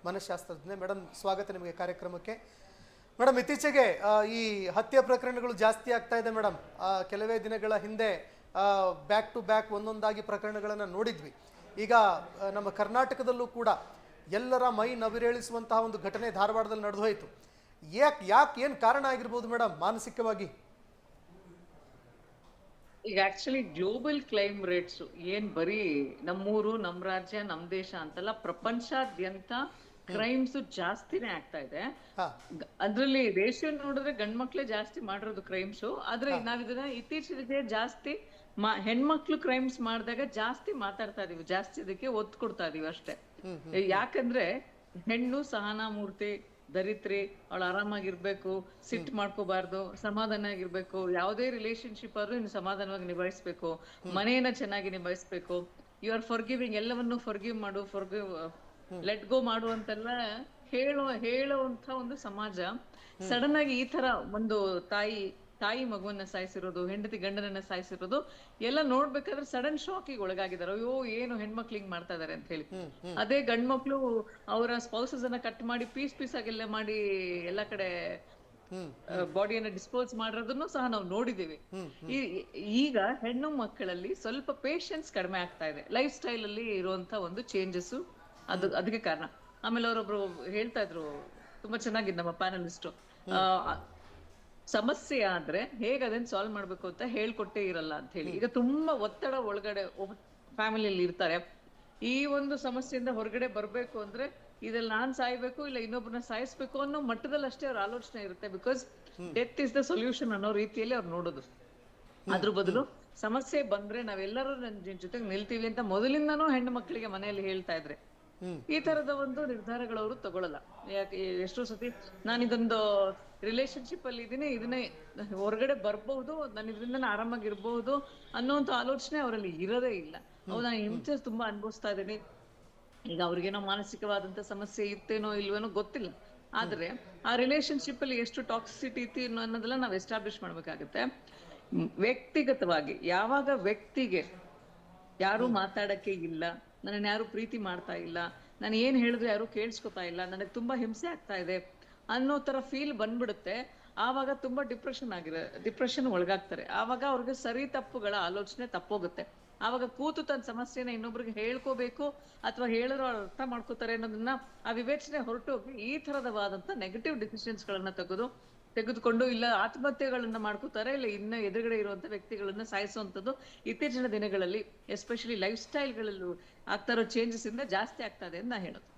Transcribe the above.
ಮನಃಶಾಸ್ತ್ರಜ್ಞೆ. Madam, ಸ್ವಾಗತ ನಿಮಗೆ ಕಾರ್ಯಕ್ರಮಕ್ಕೆ. ಮೇಡಮ್, ಇತ್ತೀಚೆಗೆ ಈ ಹತ್ಯೆ ಪ್ರಕರಣಗಳು ಜಾಸ್ತಿ ಆಗ್ತಾ ಇದೆ ಮೇಡಮ್. ಕೆಲವೇ ದಿನಗಳ ಹಿಂದೆ ಬ್ಯಾಕ್ ಟು ಬ್ಯಾಕ್ ಒಂದೊಂದಾಗಿ ಪ್ರಕರಣಗಳನ್ನು ನೋಡಿದ್ವಿ. ಈಗ ನಮ್ಮ ಕರ್ನಾಟಕದಲ್ಲೂ ಕೂಡ ಎಲ್ಲರ ಮೈ ನವಿರೇಳಿಸುವಂತಹ ಒಂದು ಘಟನೆ ಧಾರವಾಡದಲ್ಲಿ ನಡೆದು ಹೋಯಿತು. ಯಾಕೆ ಏನು ಕಾರಣ ಆಗಿರ್ಬೋದು ಮೇಡಮ್ ಮಾನಸಿಕವಾಗಿ? ಈಗ ಆಕ್ಚುಲಿ ಗ್ಲೋಬಲ್ ಕ್ರೈಮ್ ರೇಟ್ಸ್ ಏನ್ ಬರೀ ನಮ್ಮೂರು, ನಮ್ ರಾಜ್ಯ, ನಮ್ ದೇಶ ಅಂತಲ್ಲ, ಪ್ರಪಂಚಾದ್ಯಂತ ಕ್ರೈಮ್ಸ್ ಜಾಸ್ತಿನೇ ಆಗ್ತಾ ಇದೆ. ಅದ್ರಲ್ಲಿ ರೇಷಿಯೋ ನೋಡಿದ್ರೆ ಗಂಡ್ ಮಕ್ಳೇ ಜಾಸ್ತಿ ಮಾಡಿರೋದು ಕ್ರೈಮ್ಸ್. ಆದ್ರೆ ನಾವಿದನ್ನ ಇತ್ತೀಚೆಗೆ ಜಾಸ್ತಿ ಹೆಣ್ಮಕ್ಳು ಕ್ರೈಮ್ಸ್ ಮಾಡಿದಾಗ ಜಾಸ್ತಿ ಮಾತಾಡ್ತಾ ಇದೀವಿ, ಜಾಸ್ತಿ ಅದಕ್ಕೆ ಒತ್ತು ಕೊಡ್ತಾ ಇದೀವಿ ಅಷ್ಟೇ. ಯಾಕಂದ್ರೆ ಹೆಣ್ಣು ಸಹನಾ ಮೂರ್ತಿ, ದರಿತ್ರಿ, ಅವಳು ಆರಾಮಾಗಿರ್ಬೇಕು, ಸಿಟ್ ಮಾಡ್ಕೋಬಾರ್ದು, ಸಮಾಧಾನ ಆಗಿರ್ಬೇಕು, ಯಾವುದೇ ರಿಲೇಶನ್ಶಿಪ್ ಆದ್ರೂ ಇನ್ನು ಸಮಾಧಾನವಾಗಿ ನಿಭಾಯಿಸ್ಬೇಕು, ಮನೆಯನ್ನ ಚೆನ್ನಾಗಿ ನಿಭಾಯಿಸ್ಬೇಕು, ಯು ಆರ್ ಫಾರ್ಗಿವಿಂಗ್, ಎಲ್ಲವನ್ನು ಫಾರ್ಗಿವ್ ಮಾಡು, ಫಾರ್ಗಿವ್ ಲೆಟ್ ಗೋ ಮಾಡು ಅಂತೆಲ್ಲ ಹೇಳುವಂತ ಒಂದು ಸಮಾಜ. ಸಡನ್ ಆಗಿ ಈ ತರ ಒಂದು ತಾಯಿ ಮಗುವನ್ನ ಸಾಯಿಸಿರೋದು, ಹೆಂಡತಿ ಗಂಡನನ್ನ ಸಾಯಿಸಿರೋದು ಎಲ್ಲ ನೋಡ್ಬೇಕಾದ್ರೆ ಸಡನ್ ಶಾಕಿಗೆ ಒಳಗಾಗಿದ್ದಾರೆ. ಅಯ್ಯೋ, ಏನು ಹೆಣ್ಮಕ್ಳು ಹಿಂಗ್ ಮಾಡ್ತಾ ಇದಾರೆ ಅಂತ ಹೇಳಿ. ಅದೇ ಗಂಡ್ ಮಕ್ಳು ಅವರ ಸ್ಪೌಸಸ್ ಅನ್ನ ಕಟ್ ಮಾಡಿ ಪೀಸ್ ಆಗೆಲ್ಲ ಮಾಡಿ ಎಲ್ಲಾ ಕಡೆ ಬಾಡಿಯನ್ನ ಡಿಸ್ಪೋಸ್ ಮಾಡಿರೋದನ್ನು ಸಹ ನಾವು ನೋಡಿದೀವಿ. ಈಗ ಹೆಣ್ಣು ಮಕ್ಕಳಲ್ಲಿ ಸ್ವಲ್ಪ ಪೇಶನ್ಸ್ ಕಡಿಮೆ ಆಗ್ತಾ ಇದೆ. ಲೈಫ್ ಸ್ಟೈಲ್ ಅಲ್ಲಿ ಇರುವಂತ ಒಂದು ಚೇಂಜಸ್ ಅದಕ್ಕೆ ಕಾರಣ. ಆಮೇಲೆ ಅವರೊಬ್ರು ಹೇಳ್ತಾ ಇದ್ರು, ತುಂಬಾ ಚೆನ್ನಾಗಿದ್ ನಮ್ಮ ಪ್ಯಾನಲಿಸ್ಟ್, ಸಮಸ್ಯೆ ಆದ್ರೆ ಹೇಗ್ ಅದನ್ನ ಸಾಲ್ವ್ ಮಾಡ್ಬೇಕು ಅಂತ ಹೇಳ್ಕೊಟ್ಟೇ ಇರಲ್ಲ ಅಂತ ಹೇಳಿ. ಈಗ ತುಂಬಾ ಒತ್ತಡ ಒಳಗಡೆ ಫ್ಯಾಮಿಲಿಯಲ್ಲಿ ಇರ್ತಾರೆ. ಈ ಒಂದು ಸಮಸ್ಯೆಯಿಂದ ಹೊರಗಡೆ ಬರ್ಬೇಕು ಅಂದ್ರೆ ಇದ್ರಲ್ಲಿ ನಾನ್ ಸಾಯ್ಬೇಕು ಇಲ್ಲ ಇನ್ನೊಬ್ಬರನ್ನ ಸಾಯಿಸ್ಬೇಕು ಅನ್ನೋ ಮಟ್ಟದಲ್ಲಿ ಅಷ್ಟೇ ಅವ್ರ ಆಲೋಚನೆ ಇರುತ್ತೆ. Because death is the solution ಅನ್ನೋ ರೀತಿಯಲ್ಲಿ ಅವ್ರು ನೋಡೋದು. ಅದ್ರ ಬದಲು ಸಮಸ್ಯೆ ಬಂದ್ರೆ ನಾವೆಲ್ಲರೂ ನನ್ನ ಜೊತೆಗೆ ನಿಲ್ತೀವಿ ಅಂತ ಮೊದಲಿಂದಾನು ಹೆಣ್ಣು ಮಕ್ಕಳಿಗೆ ಮನೆಯಲ್ಲಿ ಹೇಳ್ತಾ ಇದ್ರೆ ಈ ತರದ ಒಂದು ನಿರ್ಧಾರಗಳವರು ತಗೊಳಲ್ಲ. ಯಾಕೆ ಎಷ್ಟೋ ಸತಿ ನಾನು ಇದೊಂದು ರಿಲೇಶನ್ಶಿಪ್ ಅಲ್ಲಿ ಇದನ್ನೇ ಹೊರಗಡೆ ಬರ್ಬಹುದು, ನಾನು ಇದರಿಂದ ಆರಾಮಾಗಿರ್ಬಹುದು ಅನ್ನೋಂತ ಆಲೋಚನೆ ಅವರಲ್ಲಿ ಇರೋದೇ ಇಲ್ಲ. ನಾನು ಹಿಂಸೆ ತುಂಬಾ ಅನುಭವಿಸ್ತಾ ಇದ್ದೀನಿ, ಈಗ ಅವ್ರಿಗೇನೋ ಮಾನಸಿಕವಾದಂತ ಸಮಸ್ಯೆ ಇತ್ತೇನೋ ಇಲ್ವೇನೋ ಗೊತ್ತಿಲ್ಲ. ಆದ್ರೆ ಆ ರಿಲೇಶನ್ಶಿಪ್ ಅಲ್ಲಿ ಎಷ್ಟು ಟಾಕ್ಸಿಸಿಟಿ ಇತ್ತು ಅನ್ನೋದೆಲ್ಲ ನಾವು ಎಸ್ಟಾಬ್ಲಿಷ್ ಮಾಡ್ಬೇಕಾಗತ್ತೆ. ವ್ಯಕ್ತಿಗತವಾಗಿ ಯಾವಾಗ ವ್ಯಕ್ತಿಗೆ ಯಾರು ಮಾತಾಡಕ್ಕೆ ಇಲ್ಲ, ನನ್ನ ಯಾರು ಪ್ರೀತಿ ಮಾಡ್ತಾ ಇಲ್ಲ, ನಾನು ಏನ್ ಹೇಳಿದ್ರು ಯಾರು ಕೇಳಿಸ್ಕೊತಾ ಇಲ್ಲ, ನನಗೆ ತುಂಬಾ ಹಿಂಸೆ ಆಗ್ತಾ ಇದೆ ಅನ್ನೋ ತರ ಫೀಲ್ ಬಂದ್ಬಿಡುತ್ತೆ, ಆವಾಗ ತುಂಬಾ ಡಿಪ್ರೆಷನ್ ಒಳಗಾಗ್ತಾರೆ. ಆವಾಗ ಅವ್ರಿಗೆ ಸರಿ ತಪ್ಪುಗಳ ಆಲೋಚನೆ ತಪ್ಪೋಗುತ್ತೆ. ಆವಾಗ ಕೂತು ತನ್ನ ಸಮಸ್ಯೆನ ಇನ್ನೊಬ್ರಿಗೆ ಹೇಳ್ಕೋಬೇಕು ಅಥವಾ ಹೇಳಿದ್ರು ಅವ್ರು ಅರ್ಥ ಮಾಡ್ಕೋತಾರೆ ಅನ್ನೋದನ್ನ ಆ ವಿವೇಚನೆ ಹೊರಟೋಗಿ ಈ ತರದವಾದಂತ ನೆಗೆಟಿವ್ ಡಿಸಿಷನ್ಸ್ ಗಳನ್ನ ತೆಗೆದುಕೊಂಡು ಇಲ್ಲ ಆತ್ಮಹತ್ಯೆಗಳನ್ನ ಮಾಡ್ಕೋತಾರೆ, ಇಲ್ಲ ಇನ್ನ ಎದುರುಗಡೆ ಇರುವಂತ ವ್ಯಕ್ತಿಗಳನ್ನ ಸಾಯಿಸುವಂತದ್ದು ಇತ್ತೀಚಿನ ದಿನಗಳಲ್ಲಿ ಎಸ್ಪೆಷಲಿ ಲೈಫ್ ಸ್ಟೈಲ್ಗಳಲ್ಲೂ ಆಗ್ತಾ ಇರೋ ಚೇಂಜಸ್ ಇಂದ ಜಾಸ್ತಿ ಆಗ್ತಾ ಇದೆ ಅಂತ ನಾ ಹೇಳೋದು.